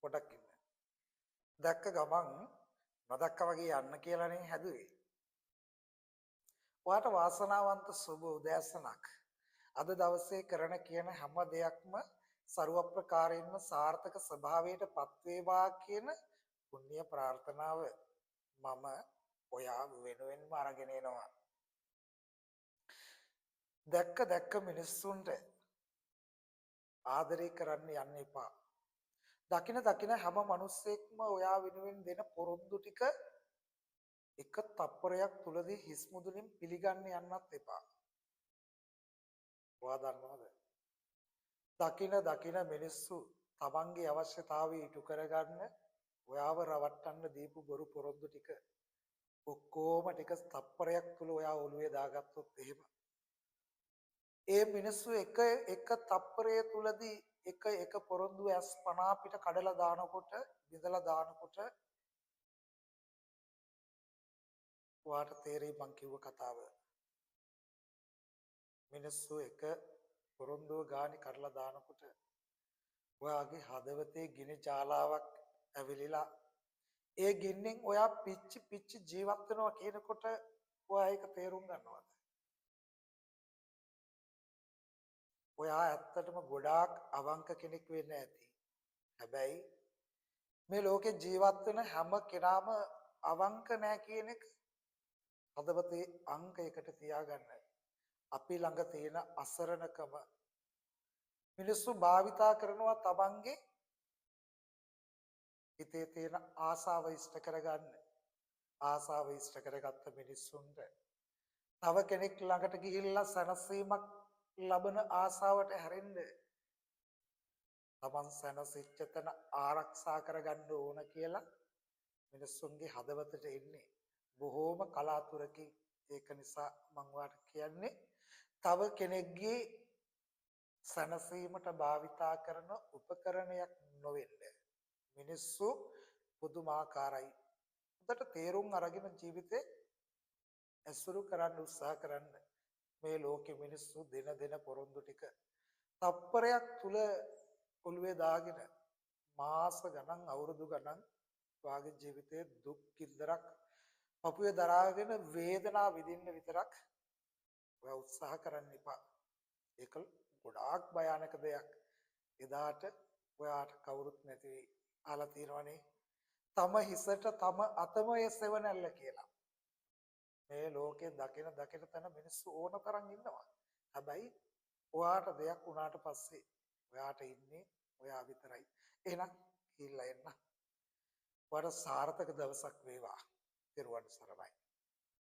පොඩක් ඉන්න. දැක්ක ගමන් නොදැක්කා වගේ යන්න කියලානේ හැදුවේ. ඔයාට වාසනාවන්ත සුබ උදෑසනක්. අද දවසේ කරන කියන හැම දෙයක්ම ਸਰව ප්‍රකාරයෙන්ම සාර්ථක ස්වභාවයට පත්වේවා කියන පුණ්‍ය ප්‍රාර්ථනාව මම ඔයා වෙනුවෙන්ම අරගෙන එනවා. දැක්ක මිනිස්සුන්ට ආදරය කරන්න යන්න එපා. දකින හැම මිනිස්සෙක්ම ඔයා වෙනුවෙන් දෙන පොරොන්දු ටික එක තප්පරයක් තුලදී හිස් මුදුනින් පිළිගන්න යන්නත් එපා. ඔයා දන්නවද? දකින මිනිස්සු තමන්ගේ අවශ්‍යතාවය ඉටු කරගන්න ඔයාව රවට්ටන්න දීපු බොරු පොරොන්දු ටික ඔක්කොම ටික තප්පරයක් තුල ඔයා ඔළුවේ දාගත්තොත් එහෙම ඒ මිනිස්සු එක තප්පරය තුලදී එක පොරොන්දු ඇස් 50 පිට කඩලා දානකොට බිඳලා දානකොට ඔයාට තේරෙයි මං කිව්ව කතාව. මිනිස්සු එක පොරොන්දුව ගානේ කඩලා දානකොට ඔයාගේ හදවතේ ගිනි ජාලාවක් ඇවිලිලා ඒ ගින්නෙන් ඔයා පිච්චි ජීවත් වෙනවා කියනකොට ඔයා ඒක තේරුම් ගන්නවද? ඔයා ඇත්තටම ගොඩාක් අවංක කෙනෙක් වෙන්න ඇති. හැබැයි මේ ලෝකේ ජීවත් වෙන හැම කෙනාම අවංක නැහැ කියන එක හදවතේ අංකයකට තියාගන්න. අපි ළඟ තියෙන අසරණකම මිනිස්සු භාවිතා කරනවා තමන්ගේ හිතේ තියෙන ආසාව ඉෂ්ට කරගන්න. ආසාව ඉෂ්ට කරගත්ත මිනිස්සුන්ට තව කෙනෙක් ළඟට ගිහිල්ලා සැනසීමක් ලබන ආසාවට හැරෙන්න තමන් සැනසෙච්ච තැන ආරක්ෂා කරගන්න ඕන කියලා මිනිස්සුන්ගේ හදවතට එන්නේ බොහෝම කලාතුරකින්. ඒක නිසා මම ඔයාලට කියන්නේ තව කෙනෙක්ගේ සැනසීමට භාවිතා කරන උපකරණයක් නොවෙන්න. මිනිස්සු පුදුමාකාරයි. උදට තේරුම් අරගෙන ජීවිතේ ඇසුරු කරන්න උත්සාහ කරන්න. මේ ලෝකෙ මිනිස්සු දින පොරොන්දු ටික තප්පරයක් තුල ඔළුවේ දාගෙන මාස ගණන් අවුරුදු ගණන් වාගේ ජීවිතයේ දුක් කින්දරක් පපුවේ දරාගෙන වේදනාව විඳින්න විතරක් ඔය උත්සාහ කරන්න එපා. ඒක ගොඩාක් භයානක දෙයක්. එදාට ඔයාට කවුරුත් නැති වෙයි. අහලා තියෙනවනේ තම හිසට තම අතම එසවනල්ල කියලා. මේ ලෝකේ දකින තැන මිනිස්සු ඕන තරම් ඉන්නවා. හැබැයි ඔයාට දෙයක් වුණාට පස්සේ ඔයාට ඉන්නේ ඔයා විතරයි. එහෙනම් ගිහිල්ලා එන්න. වඩ සාර්ථක දවසක් වේවා. ත්වන් සරණයි.